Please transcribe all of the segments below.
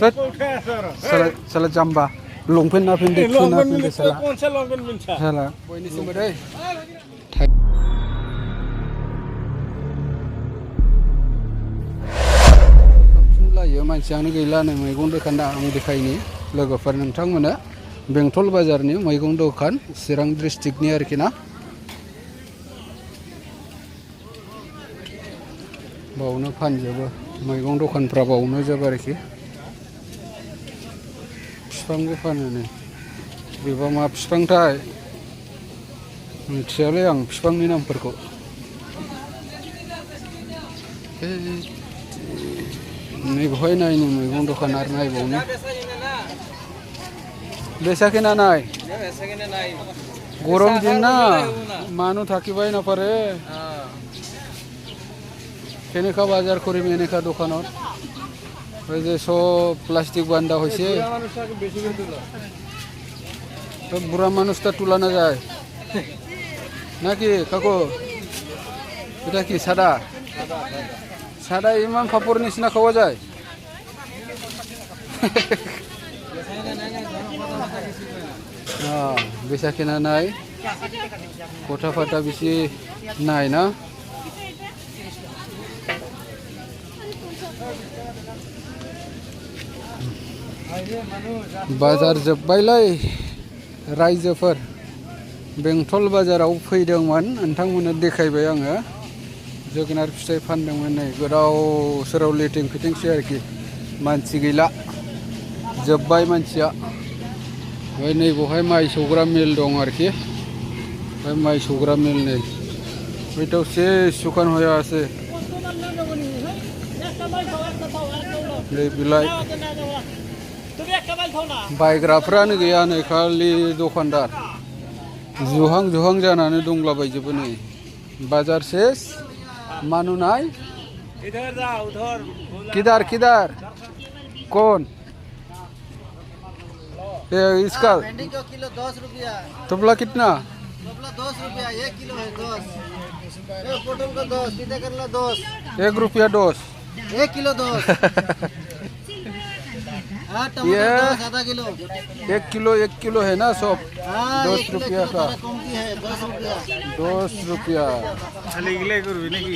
Tet salah jamba longpen na pendek na pendek salah salah ini semua deh लायो मानसियानो गैला नै मैगं दखान आं देखायनि लोगोफोर नोंथांमोना बेंटल बाजारनि मैगं दखान चिरां डिस्ट्रिक्टनि आरोखि ना बावनो फानजोबो मैगं दखानफ्रा बावनो जोब आरोखि बिफांबो फानो नै बेबा मा बिफांथाय मिथियालै आं बिफांनि नामफोरखौ नै बहाय नायनो मैगं दखान आरो नायबावनो बेसाखिना नाय गरम दिन ना मानु থাকিবাই না পারে কেনেকা বাজার করিম এনেকা দোকানত ওই যে সব প্লাস্টিক বান্ধা হয়েছে তো বুড়া মানুষটা তোলা না যায় নাকি কাকু এটা কি সাদা সাদা ইমান পাপড় নিচিনা খাওয়া যায় বেচা কিনা নাই কথা ফাটা বেশি নাই না बाजार जोब्बायलै रायजोफोर बेंटल बाजाराव फैदोंमोन नोंथांमोननो देखायबाय आङो जोगोनार फिथाइ फानदोंमोन नै गोदाव सोराव लेटिं फिटिंसै आरोखि मानसि गैला जोब्बाय मानसिया ओमफ्राय नै बहाय माइ सौग्रा मिल दं आरोखि ओमफ्राय माइ सौग्रा मिल नै बैटाव सेस सुखान हया আছে नै बिलाइ बायग्राफ्रानो गैया नै खालि दखानदार जुहां जुहां जानानै दंलाबायजोबो नै बाजार सेस मानु नाय किधर किधर कौन ये इसका भिंडी का किलो 10 रुपया तबला कितना तबला 10 रुपया 1 किलो है 10 ये पोटल का 10 सीधा करला 10 1 रुपया 10 1 किलो 10 हाँ टमाटर 10 आधा किलो 1 किलो है ना सब हाँ 10 रुपया का कम की है 10 रुपया 10 रुपया लिगले करबी नाকি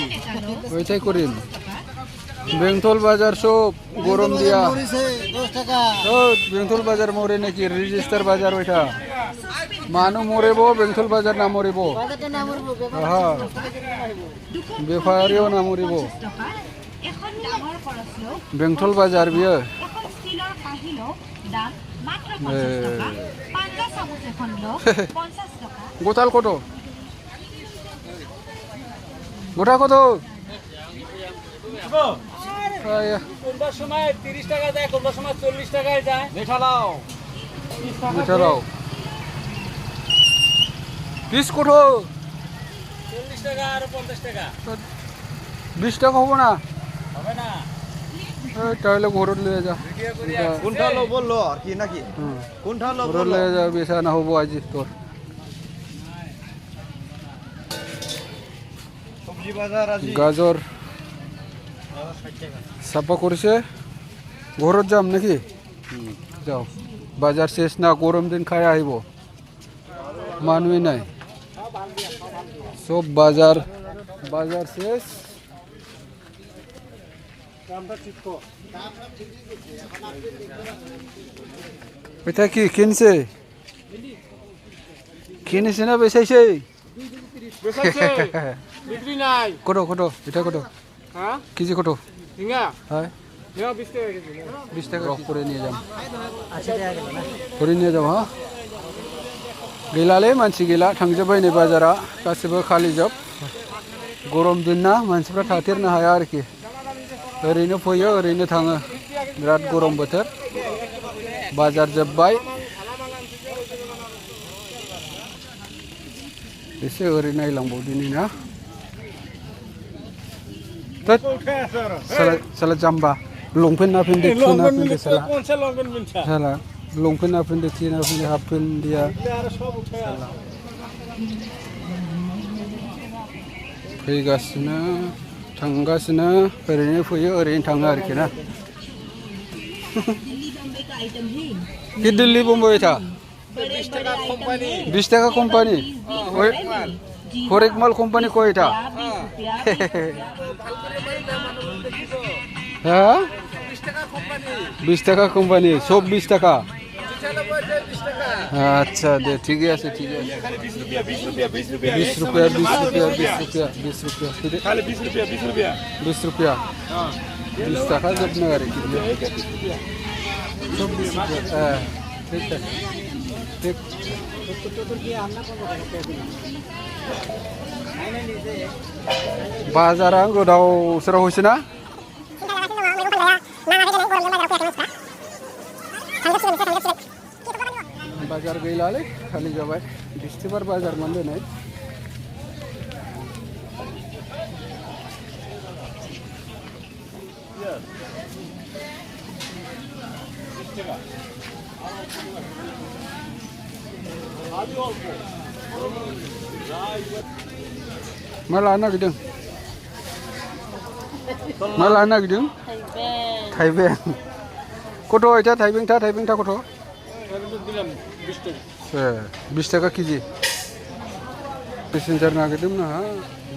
ওইটাই করিম বেংটল বাজার সব গরম দিয়া 10 টাকা ও বেংটল বাজার মরে নাকি রেজিস্টার বাজার ওইটা মানু মরেবো বেংটল বাজার না মরিবো বাজারটা না মরবো হ্যাঁ বেপারিও না মরিবো বেংটল বাজার বিয়ে গোটাল কত গোটা কত কোনটা সময় 30 টাকা যায় কোনটা সময় 40 টাকায় যায় মিঠা লাও পিস কত 40 টাকা আর 50 টাকা 20 টাকা হবে না হবে না তাহলে ঘরত লয়ে যা কোনটা লো বললো আর কি নাকি কোনটা লো ঘরত লয়ে যা বেচা না হবো আজ তোর সবজি বাজার আছে গাজর সাপা করেছে ঘরত যাম নাকি যাও বাজার শেষ না গরম দিন খাই আহিব মানুষই নাই সব বাজার বাজার শেষ এটা কি কিনছে কিনেছে না বেচাইছে বিক্রি নাই কত কত এটা কত হ্যাঁ কেজি কত ঝিঙ্গা হ্যাঁ 20 টাকা কেজি 20 টাকা করে নিয়ে যাম করে নিয়ে যাম হ্যাঁ गैलालै मानसि गैला थांजोब्बाय नै बाजारा गासिबो खालि जोब गरम दिन ना मानसिफ्रा थाथेरनो हाया आरोखि ओरैनो फैयो ओरैनो थाङो बिराद गरम बोथोर बाजार जोब्बाय एसे ओरै नायलांबावदिनि ना साला जाम्बा लंपेन्ट ना पेन्ट साला लंपेन्ट ना पेन्ट हाफ पेन्ट दिया फैगासिनो थांगासिनो ओरैनो फैयो ओरैनो थाङो आरोखि ना कि दिल्ली बम्बई था 20 টাকা কোম্পানি 20 টাকা কোম্পানি হরেক মাল কোম্পানি কয়টা হ্যাঁ 20 টাকা কোম্পানি সব 20 টাকা আচ্ছা দে ঠিকই আছে ঠিক আছে 20 रुपया 20 रुपया 20 रुपया 20 रुपया खाली 20 रुपया 20 रुपया 20 रुपया 20 টাকা जब ना रे सब 20 रुपया হ্যাঁ ঠিক আছে ঠিক बाजारा गोदाव सोराव होइसोना बाजार गैलालै खालि जाबाय बिस्थिबार बाजार मोन दिनै मा लानो नागिरदों मा लानो नागिरदों थाइबें कत এটা थाइबेंटा कत দিলাম 20 টাকা 20 টাকা केजि पेसेन्जार नागिरदोंमोन आंहा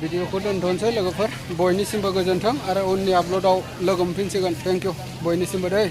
भिडिअखौ दोनथ'नोसै लोगोफोर बयनिसिमबो गोजोन्थों आरो उननि आपल'डआव लोगो मोनफिनसिगोन थेंक इउ बयनिसिमबो दै